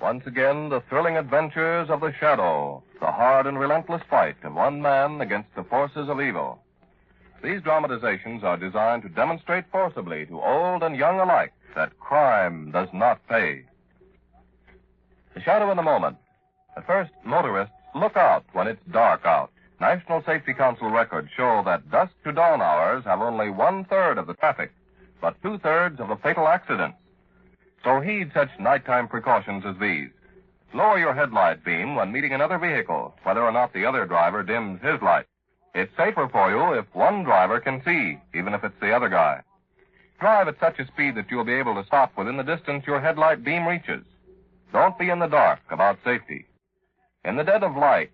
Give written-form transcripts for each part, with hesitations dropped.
Once again, the thrilling adventures of the Shadow, the hard and relentless fight of one man against the forces of evil. These dramatizations are designed to demonstrate forcibly to old and young alike that crime does not pay. The Shadow in a moment. At first, motorists look out when it's dark out. National Safety Council records show that dusk to dawn hours have only 1/3 of the traffic, but 2/3 of the fatal accidents. So heed such nighttime precautions as these. Lower your headlight beam when meeting another vehicle, whether or not the other driver dims his light. It's safer for you if one driver can see, even if it's the other guy. Drive at such a speed that you'll be able to stop within the distance your headlight beam reaches. Don't be in the dark about safety. In the dead of light,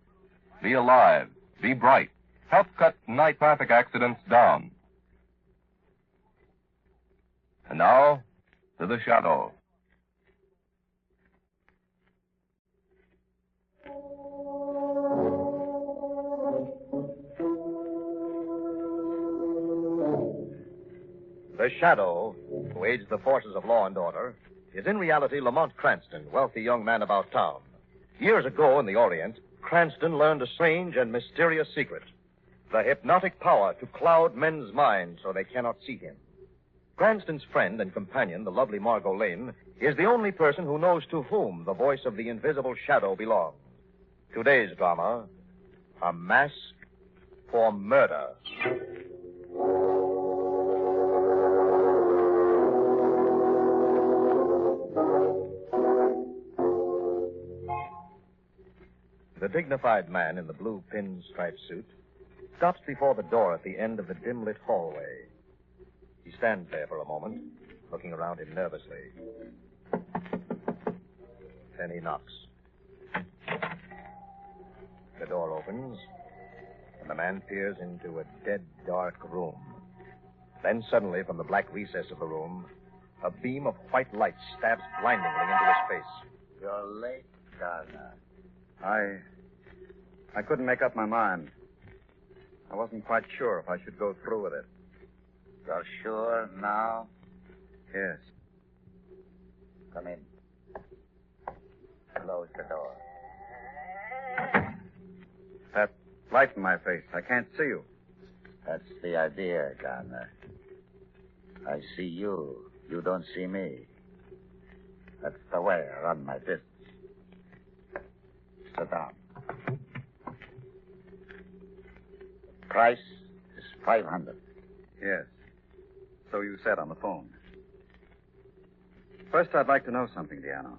be alive, be bright. Help cut night traffic accidents down. And now, to the Shadow. The Shadow, who aids the forces of law and order, is in reality Lamont Cranston, wealthy young man about town. Years ago in the Orient, Cranston learned a strange and mysterious secret: the hypnotic power to cloud men's minds so they cannot see him. Cranston's friend and companion, the lovely Margot Lane, is the only person who knows to whom the voice of the invisible Shadow belongs. Today's drama, A Mask for Murder. The dignified man in the blue pinstripe suit stops before the door at the end of the dim-lit hallway. He stands there for a moment, looking around him nervously. Then he knocks. The door opens, and the man peers into a dead, dark room. Then suddenly, from the black recess of the room, a beam of white light stabs blindingly into his face. You're late, Gardner. I couldn't make up my mind. I wasn't quite sure if I should go through with it. You're sure now? Yes. Come in. Close the door. That light in my face, I can't see you. That's the idea, Gardner. I see you. You don't see me. That's the way I run my business. Sit down. Price is $500. Yes. So you said on the phone. First, I'd like to know something, Diano.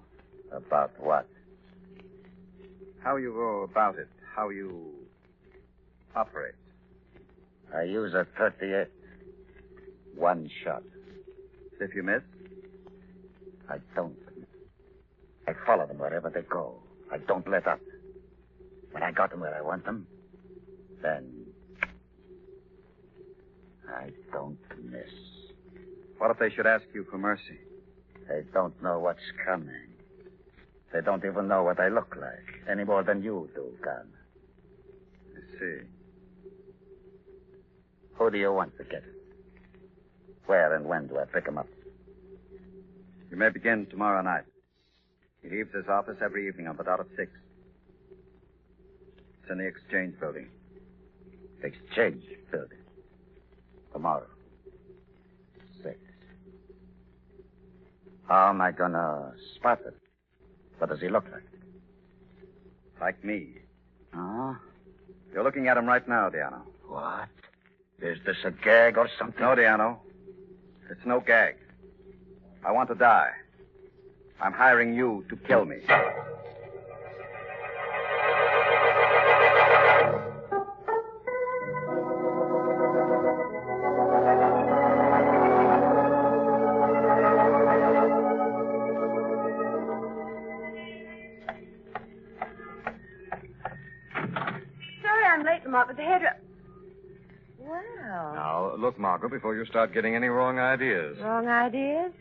About what? How you go about it. How you operate. I use a .38. One shot. If you miss? I don't. I follow them wherever they go. I don't let up. When I got them where I want them, then I don't miss. What if they should ask you for mercy? They don't know what's coming. They don't even know what I look like, any more than you do, Gun. I see. Who do you want to get? Where and when do I pick him up? You may begin tomorrow night. He leaves his office every evening on the dot of 6. It's in the Exchange Building. Exchange Building. Tomorrow. 6. How am I gonna spot it? What does he look like? Like me. Huh? You're looking at him right now, Diano. What? Is this a gag or something? No, Diano. It's no gag. I want to die. I'm hiring you to kill me. Sorry I'm late, Lamont, but the hairdresser... Well... Now, look, Margaret, before you start getting any wrong ideas. Wrong ideas?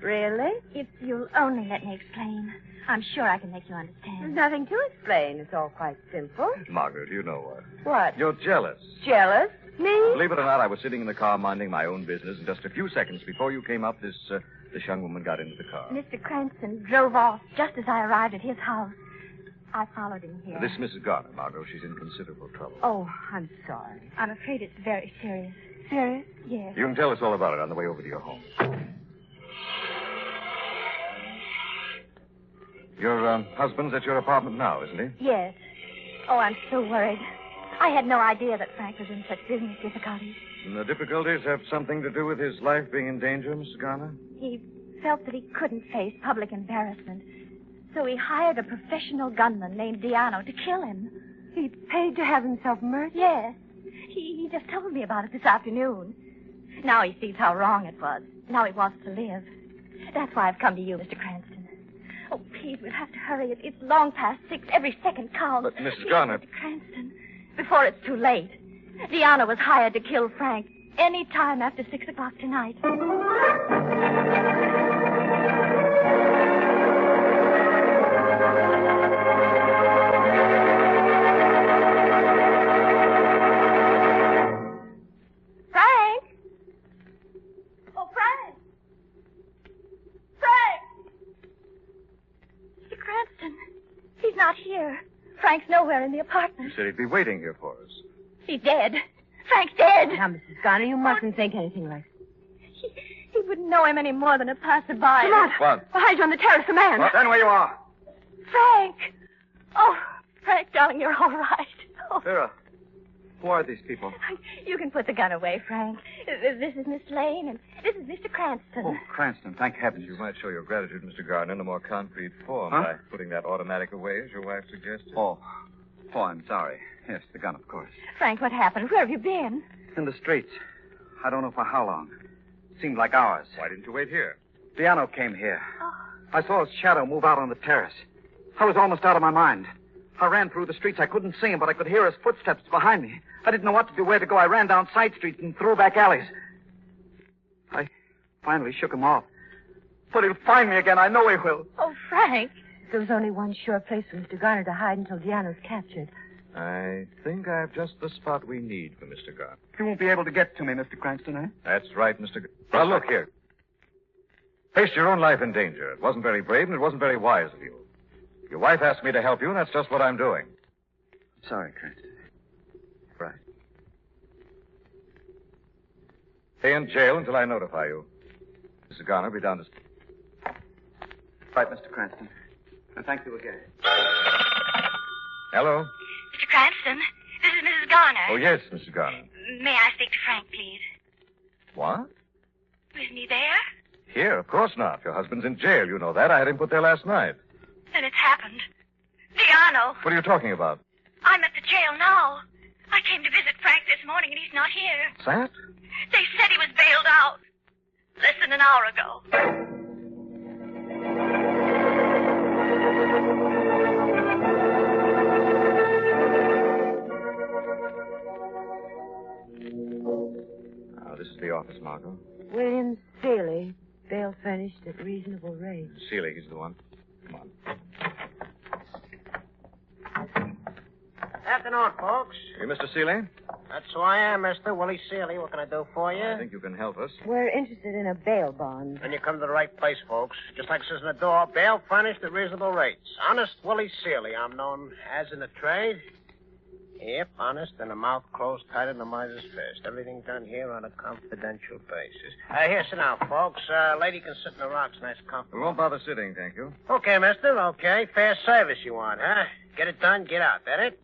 Really? If you'll only let me explain, I'm sure I can make you There's understand. nothing to explain. It's all quite simple. Margaret, you know what? What? You're jealous. Jealous? Me? Believe it or not, I was sitting in the car minding my own business, and just a few seconds before you came up, this young woman got into the car. Mr. Cranston drove off just as I arrived at his house. I followed him here. This is Mrs. Garner, Margot. She's in considerable trouble. Oh, I'm sorry. I'm afraid it's very serious. Serious? Yes. You can tell us all about it on the way over to your home. Your husband's at your apartment now, isn't he? Yes. Oh, I'm so worried. I had no idea that Frank was in such business difficulties. And the difficulties have something to do with his life being in danger, Mrs. Garner? He felt that he couldn't face public embarrassment. So he hired a professional gunman named Diano to kill him. He paid to have himself murdered? Yes. He just told me about it this afternoon. Now he sees how wrong it was. Now he wants to live. That's why I've come to you, Mr. Cranston. Oh, please, we'll have to hurry. It's long past 6. Every second counts. But, Mrs. Please, Garner... Mr. Cranston, before it's too late. Diano was hired to kill Frank any time after 6 o'clock tonight. Frank's nowhere in the apartment. You said he'd be waiting here for us. He's dead. Frank's dead. Now, Mrs. Garner, you mustn't think anything like that. He wouldn't know him any more than a passerby. Lamont! What? Behind you on the terrace, a man. Stand where you are. Frank! Oh, Frank, darling, you're all right. Oh. Vera, who are these people? You can put the gun away, Frank. This is Miss Lane, and this is Mr. Cranston. Oh, Cranston, thank heavens. You might show your gratitude, Mr. Gardner, in a more concrete form Huh? by putting that automatic away, as your wife suggested. Oh, I'm sorry. Yes, the gun, of course. Frank, what happened? Where have you been? In the streets. I don't know for how long. Seemed like hours. Why didn't you wait here? Diano came here. Oh. I saw his shadow move out on the terrace. I was almost out of my mind. I ran through the streets. I couldn't see him, but I could hear his footsteps behind me. I didn't know what to do, where to go. I ran down side streets and through back alleys. I finally shook him off. But he'll find me again. I know he will. Oh, Frank. There was only one sure place for Mr. Garner to hide until Diana's captured. I think I have just the spot we need for Mr. Gardner. He won't be able to get to me, Mr. Cranston, eh? That's right, Mr. Well, look here. Faced your own life in danger. It wasn't very brave, and it wasn't very wise of you. Your wife asked me to help you, and that's just what I'm doing. Sorry, Cranston. Right. Stay in jail until I notify you. Mr. Garner, be down to... Right, Mr. Cranston. And thank you again. Hello? Mr. Cranston, this is Mrs. Garner. Oh, yes, Mr. Garner. May I speak to Frank, please? What? Isn't he there? Here, of course not. Your husband's in jail. You know that. I had him put there last night. Then it's happened. Diano, What are you talking about? I'm at the jail now. I came to visit Frank this morning, and he's not here. What's that? They said he was bailed out less than an hour ago. This is the office, Margot. William Seeley, bail furnished at reasonable rates. Seeley, he's the one. Come on. Afternoon, folks. You Mr. Seeley? That's who I am, Mr. Willie Seeley. What can I do for you? I think you can help us. We're interested in a bail bond. Then you come to the right place, folks. Just like it says in the door, bail furnished at reasonable rates. Honest Willie Seeley, I'm known as in the trade. Yep, honest, and a mouth closed tight in the miser's fist. Everything done here on a confidential basis. Here, sit down, folks. Lady can sit in the rocks, nice comfortable. We won't bother sitting, thank you. Okay, mister, okay. Fair service you want, huh? Get it done, get out. That it?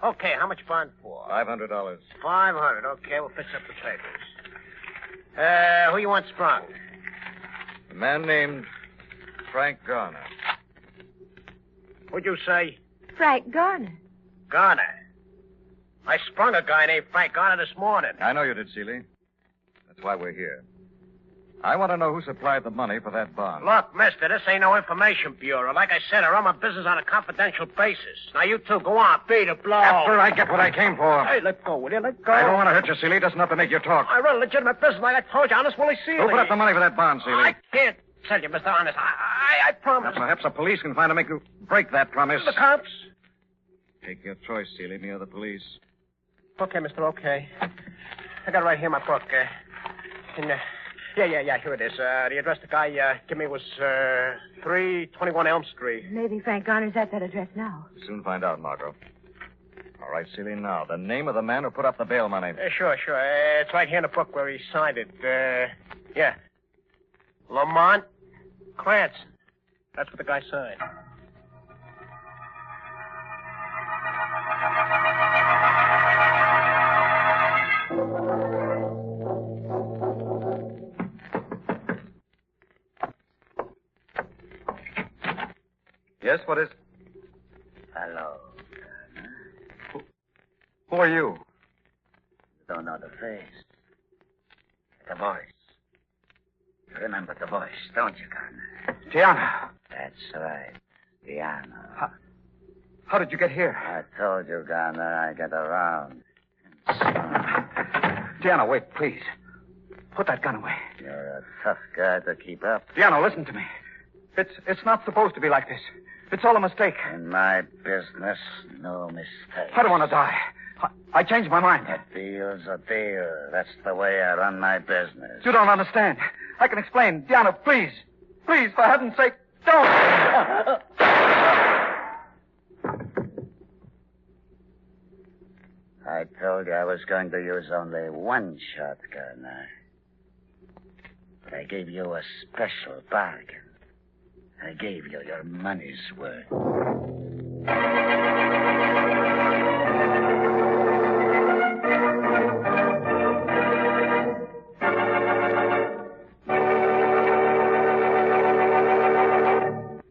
Okay, how much bond for? $500. $500. Okay, we'll fix up the papers. Who you want sprung? A man named Frank Garner. What'd you say? Frank Garner. Garner. I sprung a guy named Frank Garner this morning. I know you did, Seeley. That's why we're here. I want to know who supplied the money for that bond. Look, mister, this ain't no information bureau. Like I said, I run my business on a confidential basis. Now, you two, go on, beat a blow. After I get what I came for. Hey, let go, will you? Let go. I don't want to hurt you, Seeley. It doesn't have to make you talk. I run a legitimate business like I told you, honest Willie Seeley. Who put up the money for that bond, Seeley? I can't tell you, mister, honest. I promise. Perhaps the police can find to make you break that promise. The cops? Take your choice, Seeley, me or the police. Okay, mister, okay. I got it right here in my book. Yeah, here it is. The address the guy gave me was 321 Elm Street. Maybe Frank Garner's at that address now. We'll soon find out, Margot. All right, Celie, now, the name of the man who put up the bail money. Sure. It's right here in the book where he signed it. Yeah. Lamont Cranston. That's what the guy signed. Yes, what is... Hello. Who are you? You don't know the face. The voice. You remember the voice, don't you, Garner? Diana. That's right. Diana. How did you get here? I told you, Garner, I get around. Diana, wait, please. Put that gun away. You're a tough guy to keep up. Diana, listen to me. It's not supposed to be like this. It's all a mistake. In my business, no mistake. I don't want to die. I changed my mind. A deal's a deal. That's the way I run my business. You don't understand. I can explain. Diana, please. Please, for heaven's sake, don't. I told you I was going to use only one shotgun. But I gave you a special bargain. I gave you your money's worth.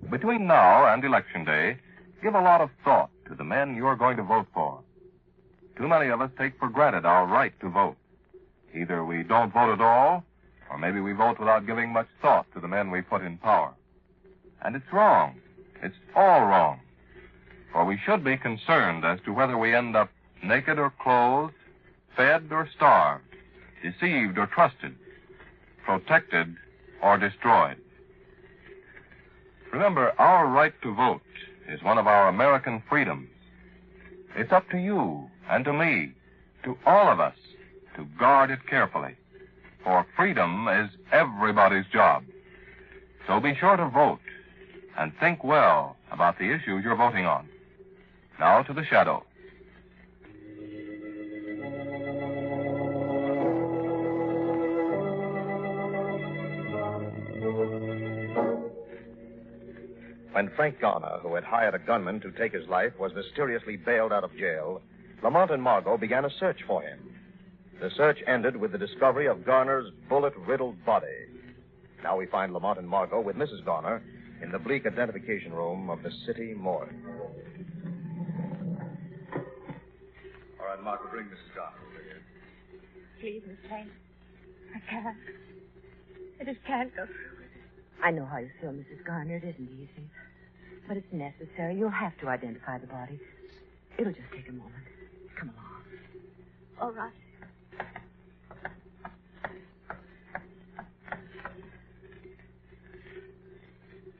Between now and Election Day, give a lot of thought to the men you're going to vote for. Too many of us take for granted our right to vote. Either we don't vote at all, or maybe we vote without giving much thought to the men we put in power. And it's wrong. It's all wrong. For we should be concerned as to whether we end up naked or clothed, fed or starved, deceived or trusted, protected or destroyed. Remember, our right to vote is one of our American freedoms. It's up to you and to me, to all of us, to guard it carefully. For freedom is everybody's job. So be sure to vote and think well about the issues you're voting on. Now to the shadow. When Frank Garner, who had hired a gunman to take his life, was mysteriously bailed out of jail, Lamont and Margot began a search for him. The search ended with the discovery of Garner's bullet-riddled body. Now we find Lamont and Margot with Mrs. Garner in the bleak identification room of the city morgue. All right, Margot, bring Mrs. Garner over here. Please, Miss Lane. I can't. I just can't go through with it. I know how you feel, Mrs. Garner. It isn't easy. But it's necessary. You'll have to identify the body. It'll just take a moment. Come along. All right.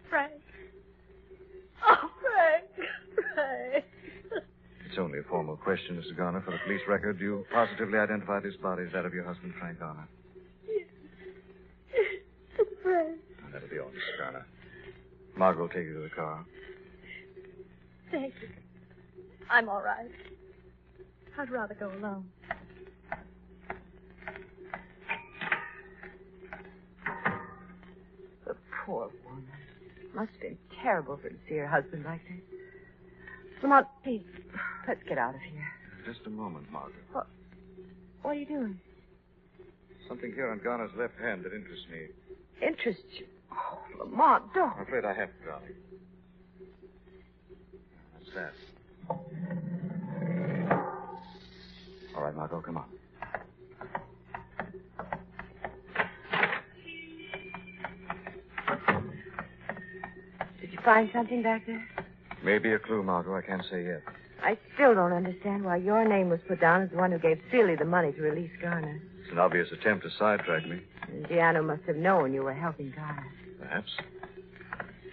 Frank. Oh, Frank. Frank. It's only a formal question, Mr. Garner. For the police record, you positively identified this body as that of your husband, Frank Garner. Yes. Frank. And that'll be all, Mr. Garner. Margot will take you to the car. Thank you. I'm all right. I'd rather go alone. The poor woman. Must have been terrible for to see her husband like this. Lamont, please, let's get out of here. Just a moment, Margot. What are you doing? Something here on Garner's left hand that interests me. Interests you? Oh, Lamont, don't. I'm afraid I have to, darling. What's that? All right, Margot, come on. Did you find something back there? Maybe a clue, Margot. I can't say yet. I still don't understand why your name was put down as the one who gave Seeley the money to release Garner. It's an obvious attempt to sidetrack me. And Giano must have known you were helping Garner. Perhaps.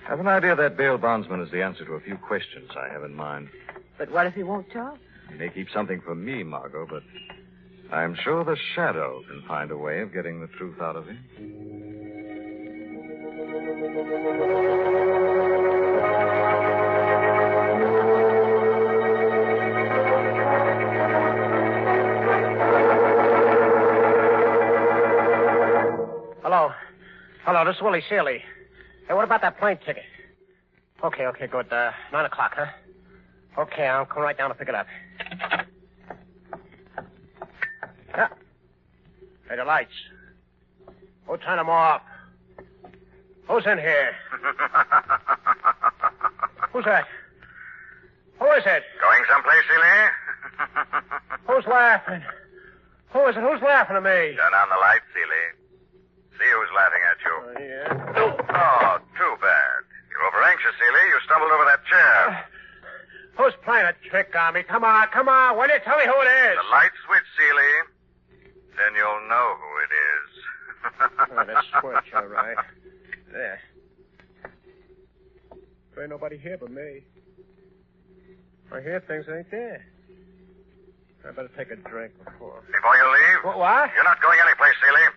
I have an idea that bail bondsman is the answer to a few questions I have in mind. But what if he won't talk? He may keep something from me, Margot, but I'm sure the Shadow can find a way of getting the truth out of him. Hello, this is Willie Seeley. Hey, what about that plane ticket? Okay, good. 9 o'clock, huh? Okay, I'll come right down to pick it up. Yeah. Hey, the lights. Who turned them off? Who's in here? Who's that? Who is it? Going someplace, Seeley? Who's laughing? Who is it? Who's laughing at me? Turn on the light, Seeley. See who's laughing at you. Oh, yeah. Oh, too bad. You're over anxious, Seeley. You stumbled over that chair. Who's playing a trick on me? Come on. Will you tell me who it is? The light switch, Seeley. Then you'll know who it is. Oh, the switch, all right. There. There ain't nobody here but me. I hear things ain't there. I better take a drink before. Before you leave? What? You're not going anyplace, Seeley.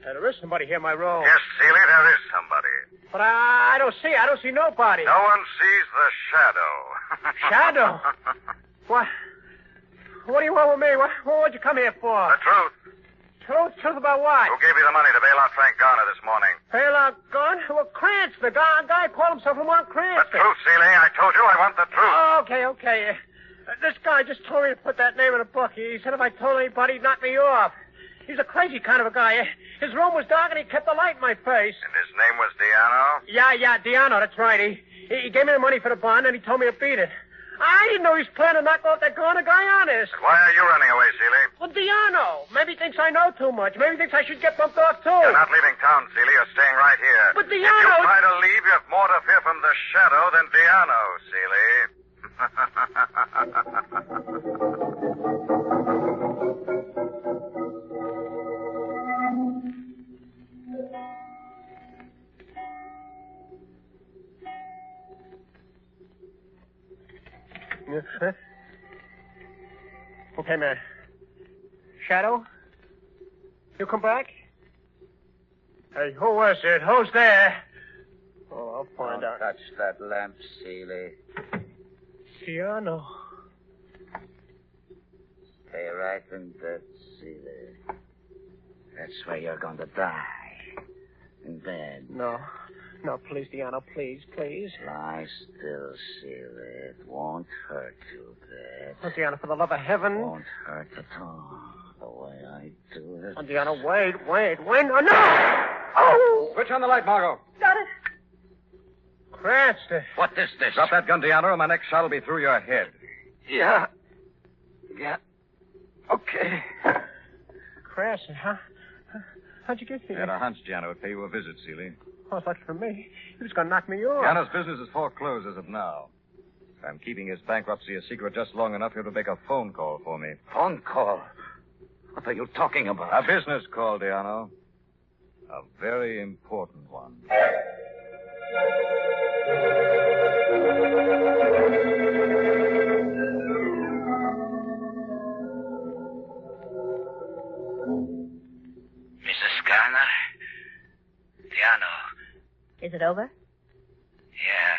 There is somebody here in my room. Yes, Seeley, there is somebody. But I don't see nobody. No one sees the Shadow. Shadow? What? What do you want with me? What'd you come here for? The truth. Truth about what? Who gave you the money to bail out Frank Garner this morning? Bail out Garner? Well, Cranston. The guy called himself Lamont Cranston. The truth, Seeley. I told you I want the truth. Oh, okay. This guy just told me to put that name in a book. He said if I told anybody, he'd knock me off. He's a crazy kind of a guy. His room was dark and he kept the light in my face. And his name was Diano? Yeah, Diano, that's right. He gave me the money for the bond and he told me to beat it. I didn't know he was planning to knock off that Garner guy honest. But why are you running away, Seeley? Well, Diano. Maybe he thinks I know too much. Maybe he thinks I should get bumped off, too. You're not leaving town, Seeley. You're staying right here. But Diano... If you try to leave, you have more to fear from the Shadow than Diano, Seeley. Huh? Okay, man. Shadow? You come back? Hey, who was it? Who's there? Oh, I'll find out. Touch that lamp, Seeley. Diano. Stay right in bed, Seeley. That's where you're going to die. In bed. No, please, Diano, please. Lie still, Seeley. It won't hurt you, bed. Oh, Diano, for the love of heaven. It won't hurt at all. The way I do it. Oh, Diano, wait. Oh, no! Oh! Switch on the light, Margot. Got it. Cranston. What is this? Drop that gun, Diano, or my next shot will be through your head. Yeah. Okay. Cranston, huh? How'd you get I here? had a hunch Diano would pay you a visit, Seeley. Oh, it's lucky for me. He was going to knock me off. Diano's business is foreclosed as of now. I'm keeping his bankruptcy a secret just long enough for him to make a phone call for me. Phone call? What are you talking about? A business call, Diano. A very important one. Mrs. Garner? Diano. Is it over? Yeah.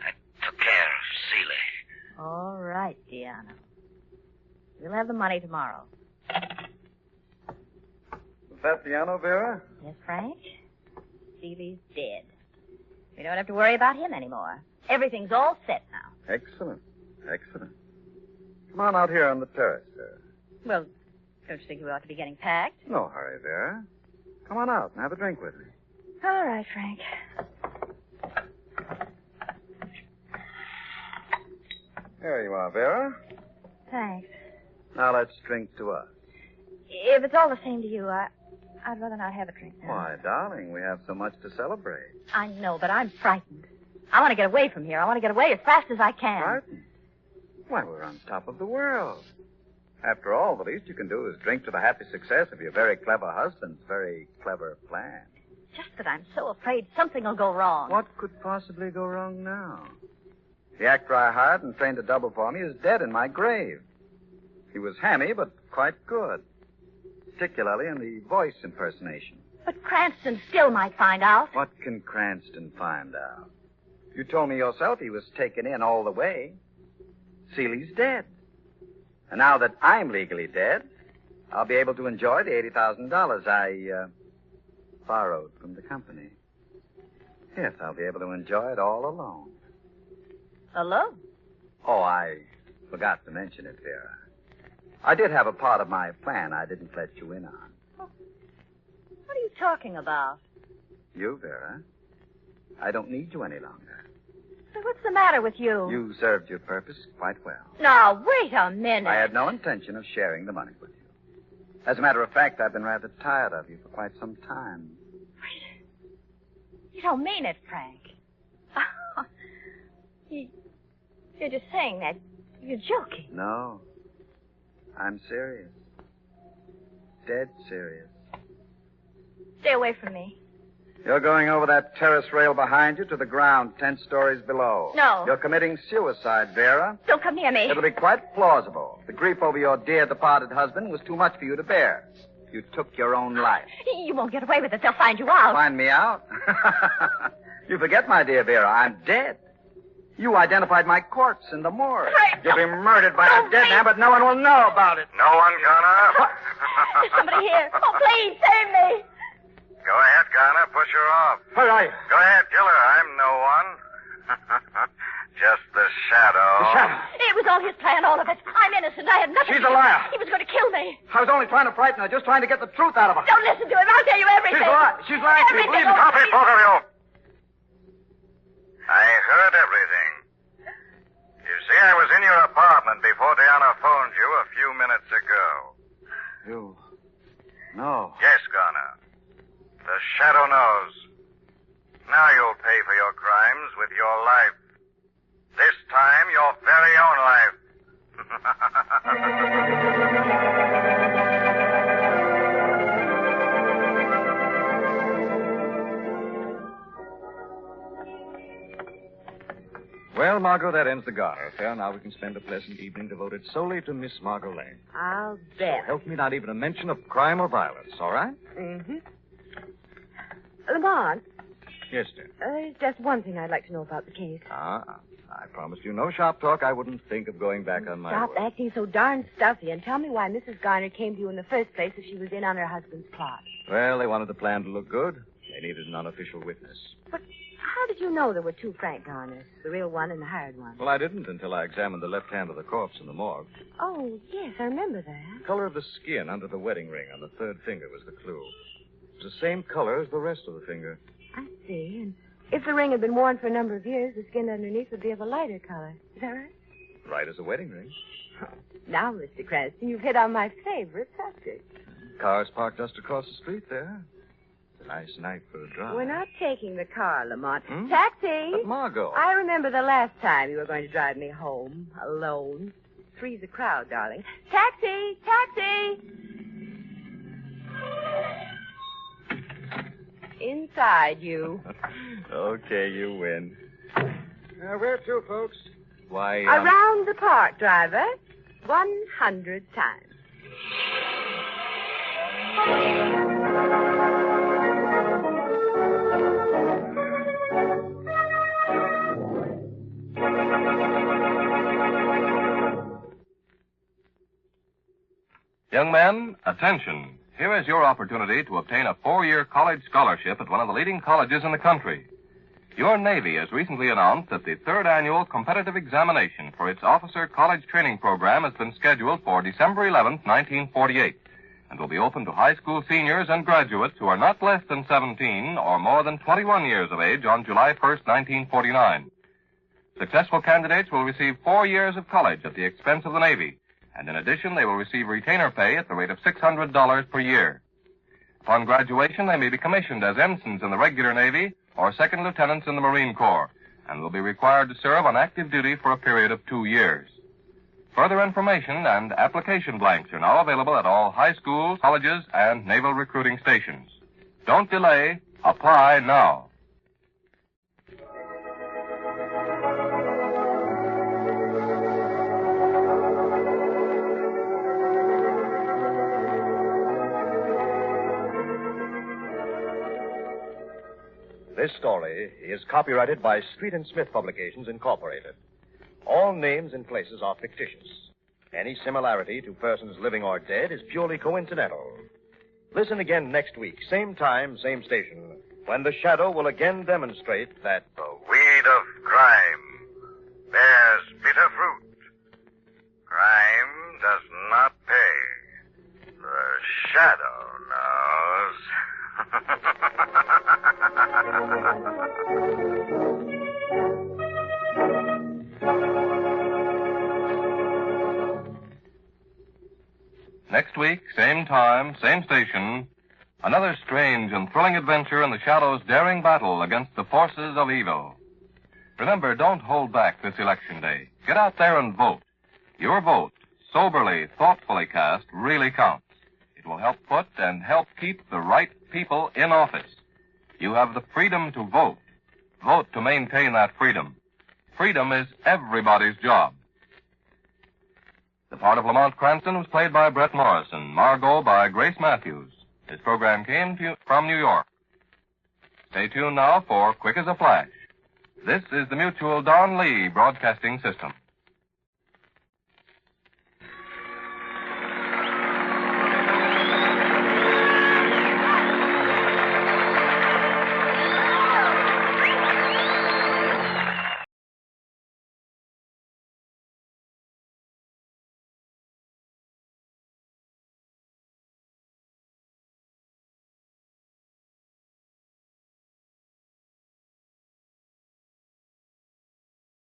I took care of Seeley. All right, Diano. We'll have the money tomorrow. Is that Diano, Vera? Yes, Frank? Seeley's dead. We don't have to worry about him anymore. Everything's all set now. Excellent. Come on out here on the terrace, Vera. Well, don't you think we ought to be getting packed? No hurry, Vera. Come on out and have a drink with me. All right, Frank. There you are, Vera. Thanks. Now let's drink to us. If it's all the same to you, I'd rather not have a drink now. Why, darling, we have so much to celebrate. I know, but I'm frightened. I want to get away from here. I want to get away as fast as I can. Frightened? Why, we're on top of the world. After all, the least you can do is drink to the happy success of your very clever husband's very clever plan. Just that I'm so afraid something will go wrong. What could possibly go wrong now? The actor I hired and trained to double for me is dead in my grave. He was hammy, but quite good, particularly in the voice impersonation. But Cranston still might find out. What can Cranston find out? You told me yourself he was taken in all the way. Seeley's dead. And now that I'm legally dead, I'll be able to enjoy the $80,000 I borrowed from the company. Yes, I'll be able to enjoy it all alone. Alone? Oh, I forgot to mention it, Vera. I did have a part of my plan I didn't let you in on. What are you talking about? You, Vera. I don't need you any longer. So what's the matter with you? You served your purpose quite well. Now, wait a minute. I had no intention of sharing the money with you. As a matter of fact, I've been rather tired of you for quite some time. You don't mean it, Frank. You're just saying that. You're joking. No. I'm serious. Dead serious. Stay away from me. You're going over that terrace rail behind you to the ground 10 stories below. No. You're committing suicide, Vera. Don't come near me. It'll be quite plausible. The grief over your dear departed husband was too much for you to bear. You took your own life. You won't get away with it. They'll find you out. Find me out? You forget, my dear Vera, I'm dead. You identified my corpse in the morgue. Frank, You'll be murdered by a dead man, but no one will know about it. No one, Garner? There's somebody here. Oh, please, save me. Go ahead, Garner. Push her off. Where are you? Go ahead, kill her. I'm no one. Just the shadow. The shadow. It was all his plan, all of it. I'm innocent. I had nothing She's to a do. liar. He was going to kill me. I was only trying to frighten her, just trying to get the truth out of her. Don't listen to him. I'll tell you everything. She's lying to me. Everything. Believe me. Stop it, both of you. I heard everything. You see, I was in your apartment before Diana phoned you a few minutes ago. You... No. Yes, Garner. The shadow knows. Now you'll pay for your crimes with your life. This time, your very own life. Well, Margot, that ends the Garner affair. Now we can spend a pleasant evening devoted solely to Miss Margot Lane. I'll So bet. help me not even a mention of crime or violence, all right? Mm-hmm. Lamont, Yes, dear. there's just one thing I'd like to know about the case. I promised you no shop talk. I wouldn't think of going back on my Stop word. acting so darn stuffy and tell me why Mrs. Garner came to you in the first place if she was in on her husband's plot. Well, they wanted the plan to look good. They needed an unofficial witness. But how did you know there were two Frank Garners, the real one and the hired one? Well, I didn't until I examined the left hand of the corpse in the morgue. Oh, yes, I remember that. The color of the skin under the wedding ring on the third finger was the clue. It was the same color as the rest of the finger. I see. And if the ring had been worn for a number of years, the skin underneath would be of a lighter color. Is that right? Right as a wedding ring. Now, Mr. Cranston, you've hit on my favorite subject. Cars parked just across the street there. It's a nice night for a drive. We're not taking the car, Lamont. Hmm? Taxi! But Margot. I remember the last time you were going to drive me home, alone. Three's a crowd, darling. Taxi! Taxi! Inside, you. Okay, you win. Where to, folks? Why, Around the park, driver. 100 times. Young men, attention. Here is your opportunity to obtain a 4-year college scholarship at one of the leading colleges in the country. Your Navy has recently announced that the 3rd annual competitive examination for its officer college training program has been scheduled for December 11th, 1948, and will be open to high school seniors and graduates who are not less than 17 or more than 21 years of age on July 1st, 1949. Successful candidates will receive 4 years of college at the expense of the Navy, and in addition, they will receive retainer pay at the rate of $600 per year. Upon graduation, they may be commissioned as ensigns in the regular Navy or second lieutenants in the Marine Corps, and will be required to serve on active duty for a period of 2 years. Further information and application blanks are now available at all high schools, colleges, and naval recruiting stations. Don't delay. Apply now. This story is copyrighted by Street and Smith Publications, Incorporated. All names and places are fictitious. Any similarity to persons living or dead is purely coincidental. Listen again next week, same time, same station, when the Shadow will again demonstrate that The weed of crime bears bitter fruit. Crime does not pay. The Shadow knows. Next week, same time, same station, another strange and thrilling adventure in the Shadow's daring battle against the forces of evil. Remember, don't hold back this election day. Get out there and vote. Your vote, soberly, thoughtfully cast, really counts. It will help put and help keep the right people in office. You have the freedom to vote. Vote to maintain that freedom. Freedom is everybody's job. The part of Lamont Cranston was played by Brett Morrison, Margot by Grace Matthews. This program came from New York. Stay tuned now for Quick as a Flash. This is the Mutual Don Lee Broadcasting System.